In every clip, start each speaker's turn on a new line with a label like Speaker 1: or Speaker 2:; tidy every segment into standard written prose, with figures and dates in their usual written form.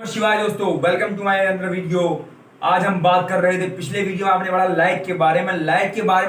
Speaker 1: शिवाय दोस्तों, welcome to my another video. आज हम बात कर रहे थे, पिछले वीडियो में आपने पढ़ा लाइट के बारे में।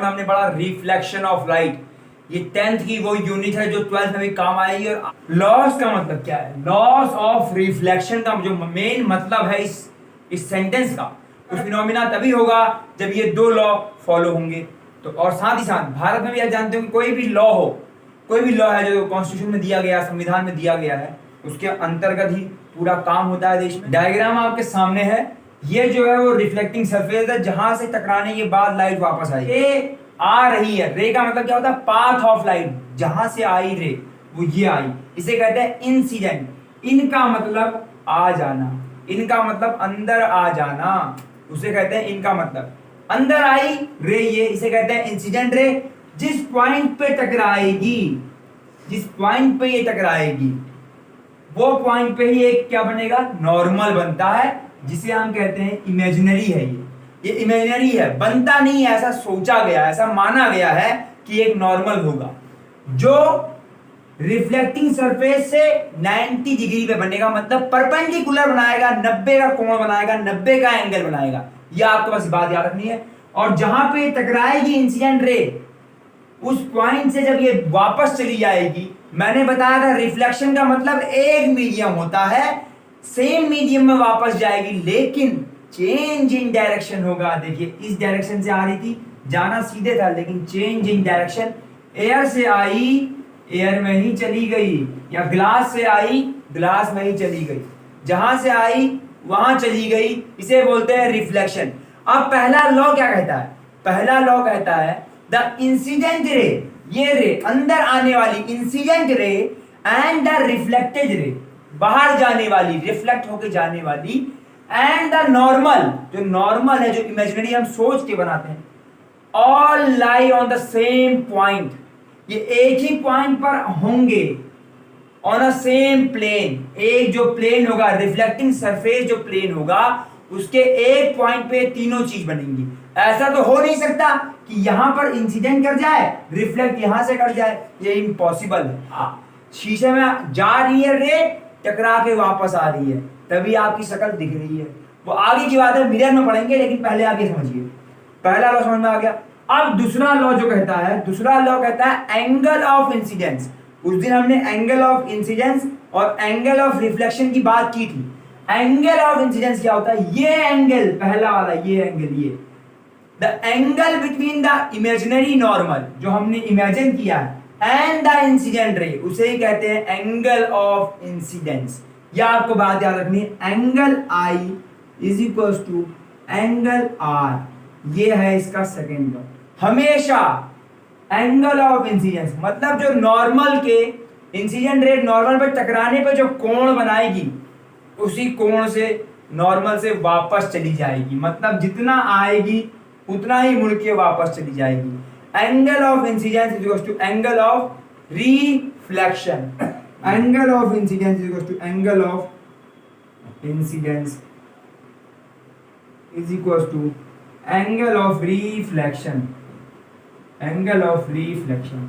Speaker 1: हमने पढ़ा रिफ्लेक्शन ऑफ लाइट। ये 10th की वो यूनिट है जो 12th में भी काम आएगी। और लॉस का मतलब क्या है? लॉस ऑफ रिफ्लेक्शन का जो मेन मतलब है इस सेंटेंस का, कुछ फिनोमिना तभी होगा जब ये दो लॉ फॉलो होंगे। तो और साथ ही साथ भारत में भी आप जानते हो कि कोई भी लॉ है जो कॉन्स्टिट्यूशन में दिया गया, संविधान में दिया गया है, उसके अंतर्गत ही पूरा काम होता है देश में। डायग्राम आपके सामने है। ये जो है वो रिफ्लेक्टिंग सरफेस है, जहां से टकराने के बाद लाइट वापस आई। ये आ रही है, रे का मतलब क्या होता है? Path of light. जहां से आई रे वो ये आई, इसे कहते हैं इंसिडेंट। इनका मतलब आ जाना, इनका मतलब अंदर आ जाना, उसे कहते हैं इनका मतलब अंदर आई रे, ये इसे कहते हैं इंसिडेंट रे। जिस पॉइंट पे ये टकराएगी वो पॉइंट पे ही एक क्या बनेगा? नॉर्मल बनता है, जिसे हम कहते हैं इमेजिनरी है। ये इमेजिनरी है, बनता नहीं है, ऐसा सोचा गया, ऐसा माना गया है कि एक नॉर्मल होगा जो रिफ्लेक्टिंग सरफेस से 90 डिग्री पे बनेगा। मतलब परपेंडिकुलर बनाएगा, 90 का कोण बनाएगा, 90 का एंगल बनाएगा। ये आपको बस बात याद रखनी है। और जहां पे टकराएगी इंसिडेंट रे, उस पॉइंट से जब ये वापस चली जाएगी, मैंने बताया था रिफ्लेक्शन का मतलब एक मीडियम होता है, सेम मीडियम में वापस जाएगी, लेकिन चेंज इन डायरेक्शन होगा। देखिए, इस डायरेक्शन से आ रही थी, जाना सीधे था, लेकिन चेंज इन डायरेक्शन। एयर से आई, एयर में ही चली गई, या ग्लास से आई, ग्लास में ही चली गई। जहां से आई वहां चली गई, इसे बोलते हैं रिफ्लेक्शन। अब पहला लॉ क्या कहता है? पहला लॉ कहता है द इंसिडेंट रे, ये रे अंदर आने वाली incident ray, and the reflected रे, बाहर जाने वाली, रिफ्लेक्ट होके जाने वाली, एंड द नॉर्मल, जो नॉर्मल है, जो इमेजिनरी हम सोच के बनाते हैं, all lie on the same point. ये एक ही पॉइंट पर होंगे, ऑन अ सेम प्लेन। एक जो प्लेन होगा, रिफ्लेक्टिंग सरफेस जो प्लेन होगा, उसके एक पॉइंट पे तीनों चीज बनेंगी। ऐसा तो हो नहीं सकता कि यहां पर इंसिडेंट कर जाए, रिफ्लेक्ट यहां से कर जाए, ये इम्पॉसिबल है। शीशे में जा रही है रे, टकरा के वापस आ रही है, तभी आपकी शक्ल दिख रही है। वो आगे की बात है, मिरर में पढ़ेंगे, लेकिन पहले आप ये समझिए। पहला लॉ समझ में आ गया। अब दूसरा लॉ जो कहता है, दूसरा लॉ कहता है एंगल ऑफ इंसिडेंस। उस दिन हमने एंगल ऑफ इंसिडेंस और एंगल ऑफ रिफ्लेक्शन की बात की थी। एंगल ऑफ इंसिडेंस क्या होता है? ये एंगल, पहला वाला ये एंगल, ये the angle between the imaginary normal, जो हमने इमेजिन किया है, एंड द इंसिडेंट रे, उसे ही कहते हैं एंगल ऑफ इंसिडेंस। या आपको बात याद रखनी है, angle i is equal to angle r, ये है इसका सेकेंड लॉ। हमेशा एंगल ऑफ इंसिडेंस मतलब जो नॉर्मल के, इंसिडेंट रे नॉर्मल पर टकराने पर जो कोण बनाएगी, उसी कोण से नॉर्मल से वापस चली जाएगी। मतलब जितना आएगी उतना ही मुड़ के वापस चली जाएगी। Angle of incidence is equal to angle of reflection. Angle of incidence is equal to angle of incidence is equal to angle of reflection. Angle of reflection.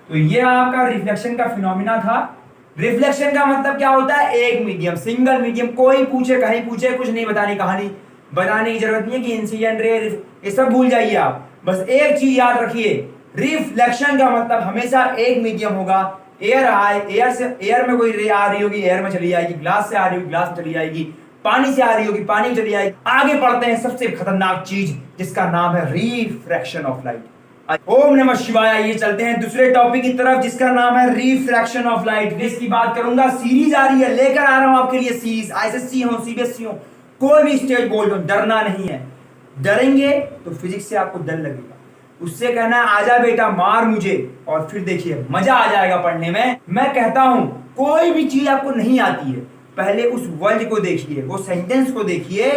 Speaker 1: तो ये आपका रिफ्लेक्शन का फिनोमिना था। रिफ्लेक्शन का मतलब क्या होता है? एक मीडियम, सिंगल मीडियम। कोई पूछे, कहीं पूछे, कुछ नहीं बतानी, कहानी बताने की जरूरत नहीं है कि इंसिडेंट रे, ये सब भूल जाइए आप। बस एक चीज याद रखिए, रिफ्लेक्शन का मतलब हमेशा एक मीडियम होगा। एयर आए, एयर में कोई रे आ रही होगी, एयर में चली जाएगी। ग्लास से आ रही होगी, ग्लास में चली जाएगी। पानी से आ रही होगी, पानी में चली जाएगी। आगे बढ़ते हैं सबसे खतरनाक चीज, जिसका नाम है रिफ्रैक्शन ऑफ लाइट। ओम नमः शिवाय। ये चलते हैं दूसरे टॉपिक की तरफ, जिसका नाम है रिफ्रैक्शन ऑफ लाइट। इसकी बात करूंगा, सीरीज आ रही है, लेकर आ रहा हूं आपके लिए सीरीज। आईएसएससी हो, सीबीएसई हो, कोई भी स्टेट बोर्ड हो, डरना नहीं है। डरेंगे तो फिजिक्स से आपको डर लगेगा, उससे कहना आजा बेटा मार मुझे, और फिर देखिए मजा आ जाएगा पढ़ने में। मैं कहता हूं कोई भी चीज आपको नहीं आती है, पहले उस वर्ड को देखिए, वो सेंटेंस को देखिए।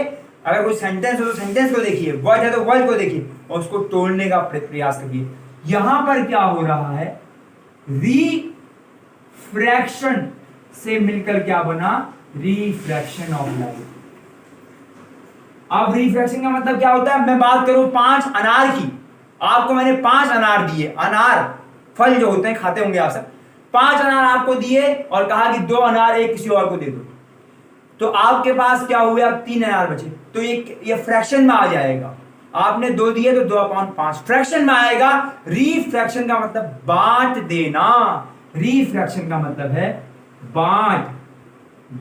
Speaker 1: अगर कोई सेंटेंस हो तो सेंटेंस को देखिए, वर्ड है तो वर्ड को देखिए, और उसको तोड़ने का प्रयास करिए। यहां पर क्या हो रहा है? रिफ्रैक्शन से मिलकर क्या बना? Refraction of light. अब रिफ्रैक्शन का मतलब क्या होता है? मैं बात करूं 5 अनार की, आपको मैंने 5 अनार दिए। अनार फल जो होते हैं, खाते होंगे आप सब। 5 अनार आपको दिए और कहा कि 2 अनार एक किसी और को दे दो। तो आपके पास क्या हुए, अब 3 nr बचे, तो ये फ्रैक्शन में आ जाएगा। आपने 2 दिए तो 2/5 फ्रैक्शन में आएगा। रिफ्रैक्शन का मतलब बांट देना, रिफ्रैक्शन का मतलब है बांट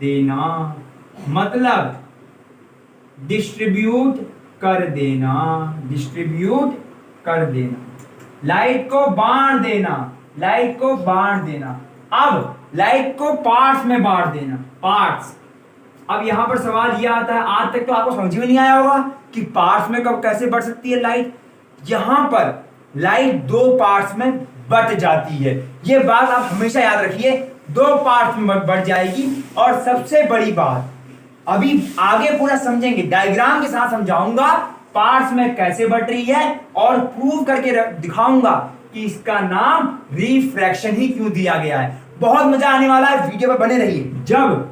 Speaker 1: देना, मतलब डिस्ट्रीब्यूट कर देना, डिस्ट्रीब्यूट कर देना, लाइट को बांट देना, लाइट को बांट देना। अब लाइट को पार्ट्स में बांट देना, पार्ट्स। अब यहां पर सवाल यह आता है, आज तक तो आपको समझ में नहीं आया होगा कि पार्ट्स में कब कैसे बढ़ सकती है लाइट। यहां पर लाइट 2 पार्ट्स में बट जाती है, ये बात आप हमेशा याद रखिए, 2 पार्ट्स में बढ़ जाएगी। और सबसे बड़ी बात, अभी आगे पूरा समझेंगे, डायग्राम के साथ समझाऊंगा पार्ट्स में कैसे बढ़ रही है और प्रूव करके दिखाऊंगा कि इसका नाम रिफ्रैक्शन ही क्यों दिया गया है। बहुत मजा आने वाला है, वीडियो पर बने रहिए। जब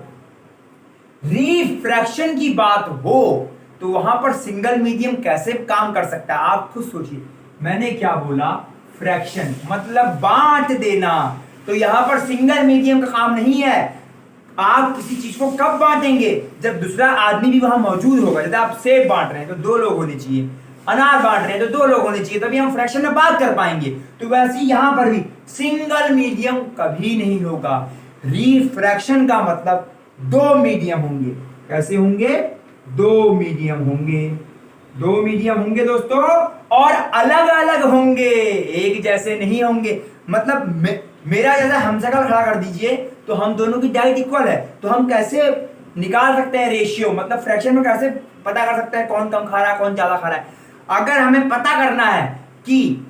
Speaker 1: रिफ्रैक्शन की बात हो तो वहां पर सिंगल मीडियम कैसे काम कर सकता है, आप खुद सोचिए। मैंने क्या बोला, फ्रैक्शन मतलब बांट देना, तो यहां पर सिंगल मीडियम का काम नहीं है। आप किसी चीज को कब बांटेंगे, जब दूसरा आदमी भी वहां मौजूद होगा। जैसे आप सेब बांट रहे हैं तो 2 लोग होने चाहिए, अनार बांट रहे हैं तो 2 लोग होने चाहिए, तभी हम फ्रैक्शन में बात कर पाएंगे। तो वैसे ही यहां पर भी सिंगल मीडियम कभी नहीं होगा। रिफ्रैक्शन का मतलब 2 मीडियम होंगे। कैसे होंगे, 2 मीडियम होंगे, 2 मीडियम होंगे दोस्तों, और अलग अलग होंगे, एक जैसे नहीं होंगे। मतलब मेरा जैसा हमशक्ल खड़ा कर दीजिए तो हम दोनों की डाइट इक्वल है, तो हम कैसे निकाल सकते हैं रेशियो, मतलब फ्रैक्शन में कैसे पता कर सकते हैं कौन कम खा रहा है कौन ज्यादा खा रहा है। अगर हमें पता करना है कि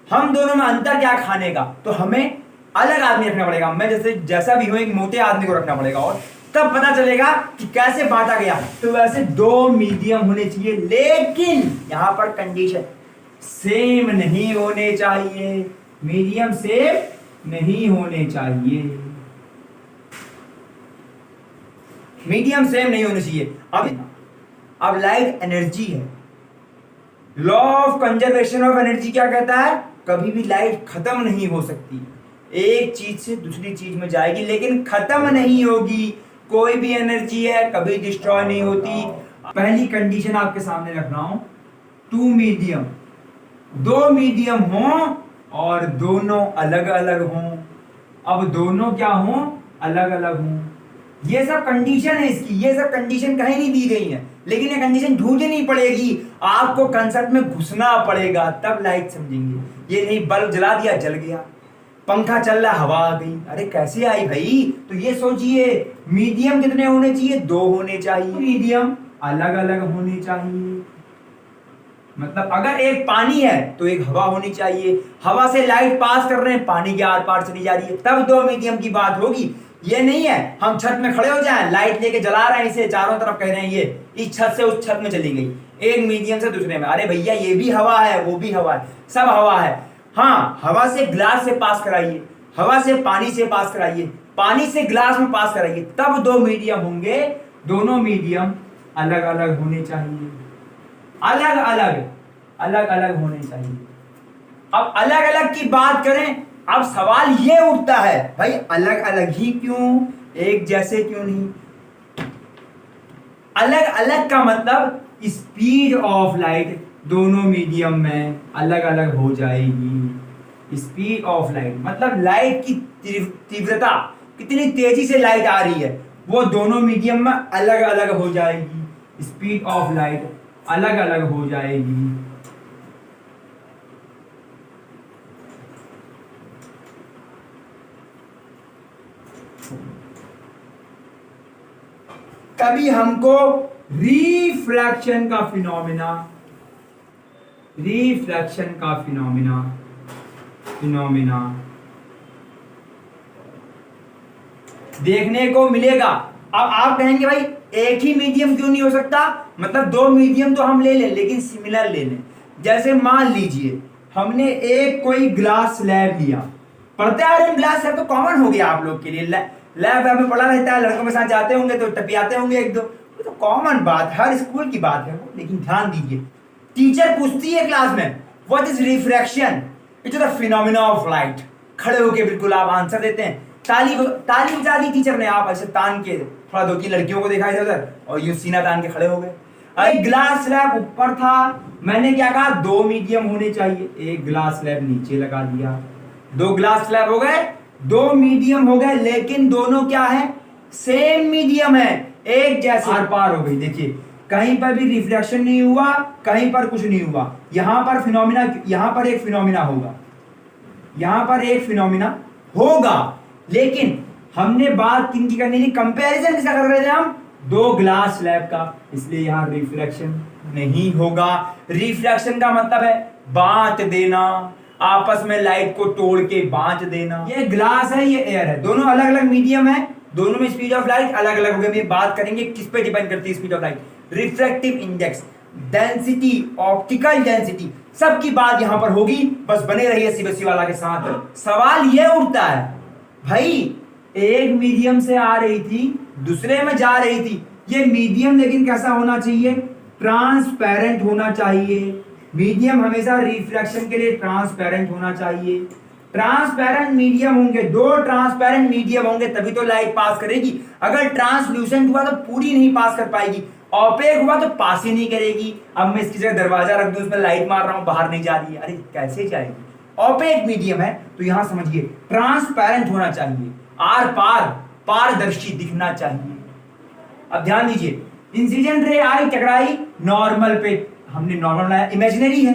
Speaker 1: हम दोनों में अंतर क्या खाने का, तो हमें अलग आदमी रखना पड़ेगा। मैं जैसा भी हूं, एक मोटे आदमी को रखना पड़ेगा, और तब पता चलेगा कि कैसे बांटा गया। तो वैसे 2 मीडियम होने चाहिए, लेकिन यहां पर कंडीशन सेम नहीं होने चाहिए, मीडियम सेम नहीं होने चाहिए, मीडियम सेम नहीं होने चाहिए। अब लाइट एनर्जी है, law of conservation of energy क्या कहता है, कभी भी लाइट खत्म नहीं हो सकती, एक चीज से दूसरी चीज में जाएगी लेकिन खत्म नहीं होगी। कोई भी एनर्जी है कभी डिस्ट्रॉय नहीं होती। पहली कंडीशन आपके सामने रख रहा हूं, 2 मीडियम, 2 मीडियम हो और दोनों अलग अलग हों। अब दोनों क्या हों, अलग अलग हों, ये सब कंडीशन है इसकी, ये सब कंडीशन कहीं नहीं दी गई है, लेकिन ये कंडीशन ढूंढनी पड़ेगी, आपको कंसेप्ट में घुसना पड़ेगा, तब लाइट समझेंगे। ये नहीं बल्ब जला दिया जल गया, पंखा चल रहा हवा आ गई, अरे कैसे आई भाई। तो ये सोचिए मीडियम कितने होने चाहिए, 2 होने चाहिए, मीडियम अलग अलग होने चाहिए। मतलब अगर एक पानी है तो एक हवा होनी चाहिए, हवा से लाइट पास कर रहे हैं, पानी के आर पार चली जा रही है, तब 2 मीडियम की बात होगी। ये नहीं है हम छत में खड़े हो जाएं, लाइट लेके जला रहे हैं इसे, चारों तरफ कह रहे हैं ये इस छत से उस छत में चली गई, एक मीडियम से दूसरे में। अरे भैया ये भी हवा है वो भी हवा है, सब हवा है। हाँ, हवा से ग्लास से पास कराइए, हवा से पानी से पास कराइए, पानी से ग्लास में पास कराइए, तब 2 मीडियम होंगे। दोनों मीडियम अलग अलग होने चाहिए, अलग अलग, अलग अलग होने चाहिए। अब अलग अलग की बात करें, अब सवाल ये उठता है भाई अलग अलग ही क्यों, एक जैसे क्यों नहीं। अलग अलग का मतलब स्पीड ऑफ लाइट दोनों मीडियम में अलग अलग हो जाएगी। स्पीड ऑफ लाइट मतलब लाइट की तीव्रता, कितनी तेजी से लाइट आ रही है, वो दोनों मीडियम में अलग अलग हो जाएगी। स्पीड ऑफ लाइट अलग अलग हो जाएगी। तभी हमको रिफ्रैक्शन का फिनोमिना, रिफ्रैक्शन का फिनोमिना देखने को मिलेगा। अब आप कहेंगे भाई एक ही मीडियम क्यों नहीं हो सकता, मतलब 2 मीडियम तो हम ले लें लेकिन सिमिलर ले लें। जैसे मान लीजिए हमने एक कोई ग्लास स्लैब लिया, पढ़ते आ रहे हैं ग्लास स्लैब तो कॉमन हो गया आप लोग के लिए, लैब में पढ़ा रहता है, लड़कों के साथ जाते होंगे तो टपियाते होंगे एक दो, तो कॉमन बात, हर स्कूल की बात है वो। लेकिन ध्यान दीजिए, टीचर पूछती है क्लास में what is refraction, it is the phenomena of light. खड़े होके बिल्कुल आप आंसर देते हैं, ताली बजा दी टीचर ने, आप ऐसे तान के थोड़ा 2-3 लड़कियों को देखा इधर उधर और यूं सीना तान के खड़े हो गए। एक ग्लास स्लैब ऊपर था, मैंने क्या कहा 2 मीडियम होने चाहिए, एक ग्लास स्लैब नीचे लगा दिया, 2 ग्लास स्लैब हो गए, 2 मीडियम हो गए, लेकिन दोनों क्या है, सेम मीडियम है, एक जैसे आर पार हो गई। देखिए कहीं पर भी रिफ्लेक्शन नहीं हुआ, कहीं पर कुछ नहीं हुआ। यहां पर फिनोमिना, यहां पर एक फिनोमिना होगा, यहां पर एक फिनोमिना होगा, लेकिन हमने बात किनकी करनी थी, कंपैरिजन किसका कर रहे थे हम, 2 ग्लास स्लैब का, इसलिए यहां रिफ्लेक्शन नहीं होगा। रिफ्लेक्शन का मतलब है बांट देना, आपस में लाइट को तोड़ के बांट देना। ये ग्लास है, ये एयर है, दोनों अलग अलग मीडियम है, दोनों में स्पीड ऑफ लाइट अलग अलग हो गई। बात करेंगे किस पे डिपेंड करती है speed of light, refractive index, density, optical density, सबकी बात यहां पर होगी। बस बने रहिए सीबीएसई वाला के साथ। सवाल ये उठता है भाई, एक मीडियम से आ रही थी, दूसरे में जा रही थी, ये मीडियम लेकिन कैसा होना चाहिए, ट्रांसपेरेंट होना चाहिए। मीडियम हमेशा रिफ्लेक्शन के लिए ट्रांसपेरेंट होना चाहिए। ट्रांसपेरेंट मीडियम होंगे, 2 ट्रांसपेरेंट मीडियम होंगे तभी तो लाइट पास करेगी। अगर ट्रांसल्यूसेंट हुआ तो पूरी नहीं पास कर पाएगी, ओपेक हुआ तो पास ही नहीं करेगी। अब मैं इसकी जगह दरवाजा रख दूं, उसमें लाइट मार रहा हूं, बाहर नहीं जा रही है, अरे कैसे जाएगी। ओपेक मीडियम है तो यहां समझिए ट्रांसपेरेंट होना चाहिए, आर पार पारदर्शी दिखना चाहिए। अब ध्यान दीजिए, इंसिडेंट रे आई टकराई नॉर्मल पे, हमने नॉर्मल लाया, इमेजिनरी है।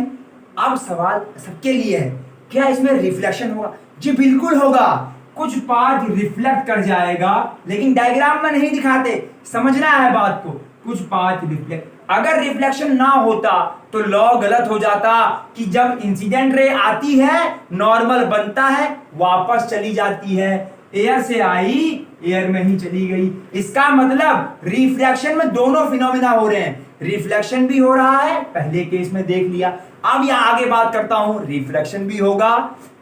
Speaker 1: अब सवाल सबके लिए है, क्या इसमें रिफ्लेक्शन होगा? जी बिल्कुल होगा, कुछ पार्ट रिफ्लेक्ट कर जाएगा, लेकिन डायग्राम में नहीं दिखाते, समझना है बात को। कुछ पार्ट रिफ्लेक्ट, अगर रिफ्लेक्शन ना होता तो लॉ गलत हो जाता कि जब इंसिडेंट रे आती है नॉर्मल बनता है, वापस चली जाती है, एयर से आई एयर में ही चली गई। इसका मतलब रिफ्लेक्शन में दोनों फिनोमिना हो रहे हैं, रिफ्लेक्शन भी हो रहा है, पहले केस में देख लिया। अब यहां आगे बात करता हूं, रिफ्लेक्शन भी होगा,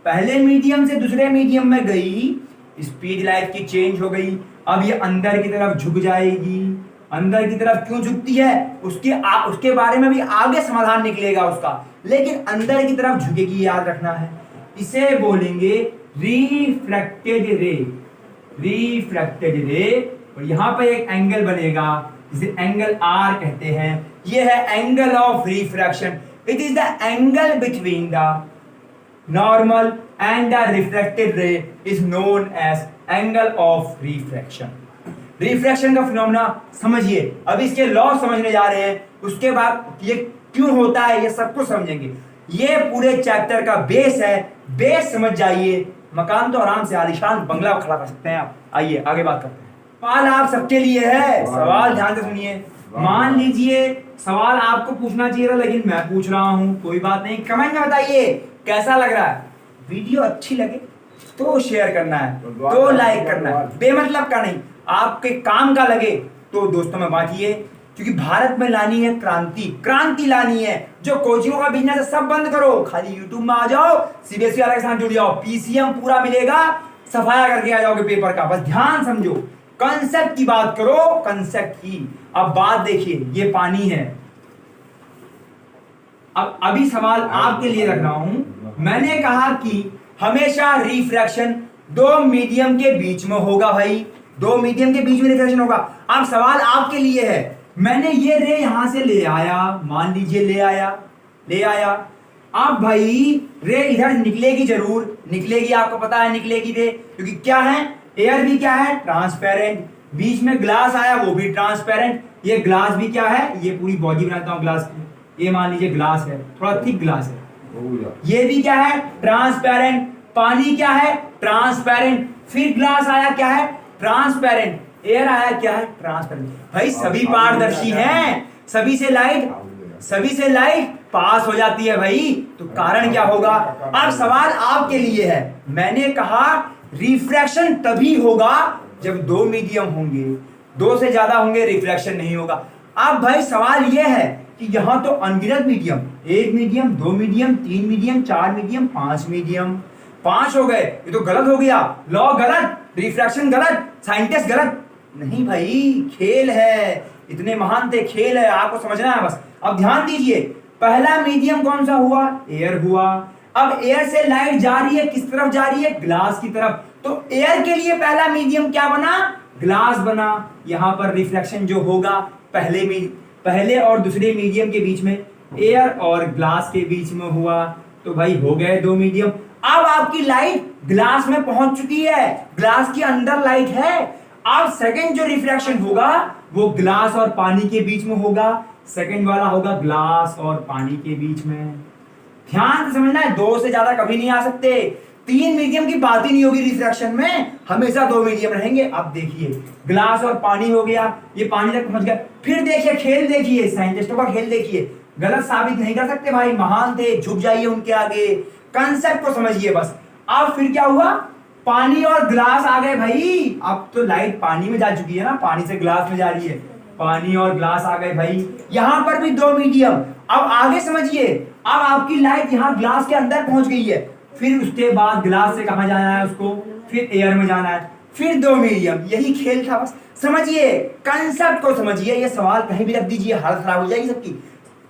Speaker 1: पहले मीडियम से दूसरे मीडियम में गई, स्पीड लाइट की चेंज हो गई, अब ये अंदर की तरफ झुक जाएगी। अंदर की तरफ क्यों झुकती है उसके बारे में भी आगे समाधान निकलेगा उसका, लेकिन अंदर की तरफ झुकेगी, याद रखना है। इसे बोलेंगे रिफ्लेक्टेड रे, रिफ्लेक्टेड रे। और यहां पर एक एंगल बनेगा जिसे एंगल आर कहते हैं, ये है angle of refraction. It is the angle between the normal and the reflected ray is known as angle of refraction. Refraction का फिनोमेना समझिए, अब इसके लॉ समझने जा रहे हैं, उसके बाद ये क्यों होता है ये सब कुछ समझेंगे। ये पूरे चैप्टर का बेस है, बेस समझ जाइए, मकान तो आराम से आलीशान बंगला खड़ा कर सकते हैं आप। आइए आगे बात करते हैं। सवाल आप सबके लिए है, सवाल ध्यान से सुनिए। मान लीजिए सवाल आपको पूछना चाहिए था लेकिन मैं पूछ रहा हूं, कोई बात नहीं, कमेंट में बताइए कैसा लग रहा है। वीडियो अच्छी लगे तो शेयर करना है, तो लाइक करना है, बेमतलब का नहीं, आपके काम का लगे तो दोस्तों में बांटिए, क्योंकि भारत में लानी है क्रांति, क्रांति लानी है। जो कोचिंगों का बिजनेस है सब बंद करो, खाली यूट्यूब में आ जाओ, सीबीएसई वाले के साथ जुड़ जाओ, पीसीएम पूरा मिलेगा, सफाया करके आ जाओगे पेपर का। बस ध्यान समझो, कंसेप्ट की बात करो, कंसेप्ट की। अब बात देखिए, ये पानी है। अब अभी सवाल आपके लिए रख रहा हूं, मैंने कहा कि हमेशा रिफ्रैक्शन 2 मीडियम के बीच में होगा भाई, 2 मीडियम के बीच में रिफ्रैक्शन होगा। अब सवाल आपके लिए है, मैंने ये रे यहां से ले आया, मान लीजिए ले आया। अब भाई रे इधर निकलेगी, जरूर निकलेगी, आपको पता है निकलेगी रे, क्योंकि क्या है, एयर भी क्या है, ट्रांसपेरेंट, बीच में ग्लास आया वो भी ट्रांसपेरेंट, ये ग्लास भी क्या है, ये पूरी बॉडी बनाता हूं ग्लास की, ये मान लीजिए ग्लास है, थोड़ा थिक ग्लास है, ये भी क्या है, ट्रांसपेरेंट। पानी क्या है, ट्रांसपेरेंट, फिर ग्लास आया क्या है, ट्रांसपेरेंट, एयर आया क्या है, ट्रांसपेरेंट। भाई सभी पारदर्शी हैं, सभी से लाइट पास हो जाती है भाई, तो कारण क्या होगा। अब सवाल आपके लिए है, मैंने कहा रिफ्रैक्शन तभी होगा जब 2 मीडियम होंगे, 2 से ज्यादा होंगे रिफ्रैक्शन नहीं होगा। अब भाई सवाल यह है कि यहां तो अनगिनत medium, 1 medium, 2 medium, 3 medium, 4 medium, 5 medium, 5 हो गए, ये तो गलत हो गया, लॉ गलत, रिफ्रैक्शन गलत, साइंटिस्ट गलत। नहीं भाई, खेल है, इतने महान थे, खेल है, आपको समझना है बस। अब ध्यान दीजिए, पहला मीडियम कौन सा हुआ, एयर हुआ। अब एयर से लाइट जा रही है, किस तरफ जा रही है, ग्लास की तरफ, तो एयर के लिए पहला मीडियम क्या बना, ग्लास बना, यहाँ पर रिफ्लेक्शन जो होगा पहले और दूसरे मीडियम के बीच में, एयर और ग्लास के बीच में हुआ, तो भाई हो गए दो मीडियम। अब आपकी लाइट ग्लास में पहुंच चुकी है, ग्लास के अंदर लाइट है। अब सेकंड जो रिफ्रैक्शन होगा वो ग्लास और पानी के बीच में होगा, सेकंड वाला होगा ग्लास और पानी के बीच में। ध्यान से समझना है, दो से ज्यादा कभी नहीं आ सकते, तीन मीडियम की बात ही नहीं होगी रिफ्रैक्शन में, हमेशा दो मीडियम रहेंगे। अब देखिए ग्लास और पानी हो गया, ये पानी तक पहुंच गया। फिर देखिए खेल, देखिए साइंटिस्टों का खेल देखिए, गलत साबित नहीं कर सकते भाई, महान थे, झुक जाइए उनके आगे, कंसेप्ट को समझिए बस। अब फिर क्या हुआ, पानी और ग्लास आ गए भाई, अब तो लाइट पानी में जा चुकी है ना, पानी से ग्लास में जा रही है, पानी और ग्लास आ गए भाई, यहां पर भी दो मीडियम। अब आगे समझिए, अब आपकी लाइट यहां ग्लास के अंदर पहुंच गई है, फिर उसके बाद ग्लास से कहां जाना है उसको, फिर एयर में जाना है, फिर दो मीडियम। यही खेल था बस, समझिए कंसेप्ट को समझिए। ये सवाल कहीं भी रख दीजिए, हालत खराब हो जाएगी सबकी।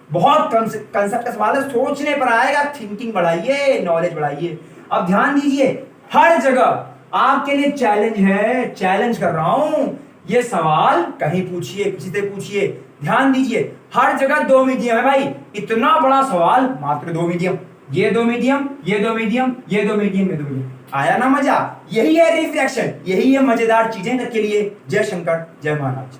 Speaker 1: बहुत कंसेप्ट का सवाल है, सोचने पर आएगा, थिंकिंग बढ़ाइए, नॉलेज बढ़ाइए। अब ध्यान दीजिए, हर जगह आपके लिए चैलेंज है, चैलेंज कर रहा हूं, ये सवाल कहीं पूछिए, किसी से पूछिए, ध्यान दीजिए, हर जगह दो मीडियम है भाई। इतना बड़ा सवाल, मात्र दो मीडियम, ये दो मीडियम, ये दो मीडियम, ये दो मीडियम, ये दो मीडियम। आया ना मजा? यही है रिफ्रैक्शन, यही है मजेदार चीजें के लिए। जय शंकर, जय महाराज।